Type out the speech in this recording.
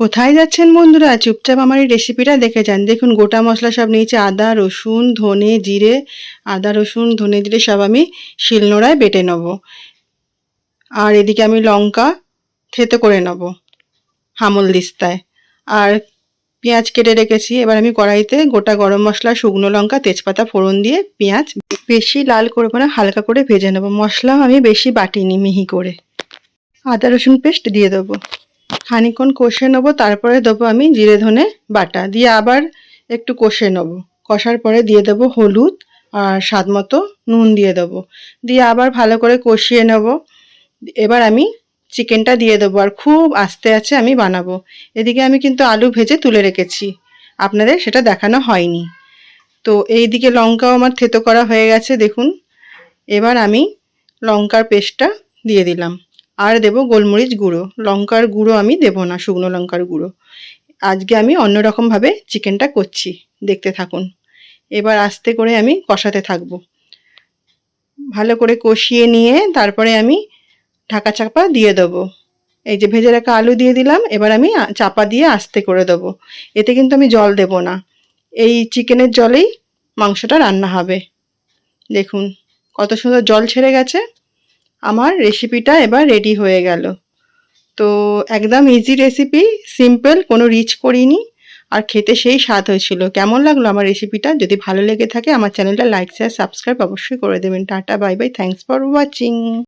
কোথায় যাচ্ছেন বন্ধুরা? চুপচাপ আমার এই রেসিপিটা দেখে যান। দেখুন গোটা মশলা সব নিয়েছি, আদা, রসুন, ধনে, জিরে। আদা, রসুন, ধনে, জিরে সব আমি শিলনোড়ায় বেটে নেব। আর এদিকে আমি লঙ্কা থেতো করে নেব হামলদিস্তায়। আর পেঁয়াজ কেটে রেখেছি। এবার আমি কড়াইতে গোটা গরম মশলা, শুকনো লঙ্কা, তেজপাতা ফোড়ন দিয়ে পেঁয়াজ বেশি লাল করবো না, হালকা করে ভেজে নেব। মশলা আমি বেশি বাটিনি, মিহি করে। আদা রসুন পেস্ট দিয়ে দেবো। খানিকক্ষণ কষে নেবো, তারপরে দেবো আমি জিরে ধনে বাটা দিয়ে আবার একটু কষে নেবো। কষার পরে দিয়ে দেবো হলুদ আর স্বাদ মতো নুন দিয়ে দেবো। দিয়ে আবার ভালো করে কষিয়ে নেব। এবার আমি চিকেনটা দিয়ে দেবো আর খুব আস্তে আস্তে আমি বানাবো। এদিকে আমি কিন্তু আলু ভেজে তুলে রেখেছি, আপনাদের সেটা দেখানো হয়নি। তো এইদিকে লঙ্কাও আমার থেতো করা হয়ে গেছে দেখুন। এবার আমি লঙ্কার পেস্টটা দিয়ে দিলাম। আর দেব গোলমরিচ গুঁড়ো। লঙ্কার গুঁড়ো আমি দেব না, শুকনো লঙ্কার গুঁড়ো। আজকে আমি অন্যরকমভাবে চিকেনটা করছি, দেখতে থাকুন। এবার আস্তে করে আমি কষাতে থাকবো। ভালো করে কষিয়ে নিয়ে তারপরে আমি ঢাকা চাপা দিয়ে দেবো। এই যে ভেজে রাখা আলু দিয়ে দিলাম। এবার আমি চাপা দিয়ে আস্তে করে দেবো। এতে কিন্তু আমি জল দেব না, এই চিকেনের জলেই মাংসটা রান্না হবে। দেখুন কত সুন্দর জল ছেড়ে গেছে। আমার রেসিপিটা এবার রেডি হয়ে গেল। তো একদম ইজি রেসিপি, সিম্পল, কোনো রিচ করিনি। আর খেতে সেই স্বাদ হয়েছিল। কেমন লাগলো আমার রেসিপিটা? যদি ভালো লেগে থাকে আমার চ্যানেলটা লাইক, শেয়ার, সাবস্ক্রাইব অবশ্যই করে দেবেন। Tata, bye bye, thanks for watching.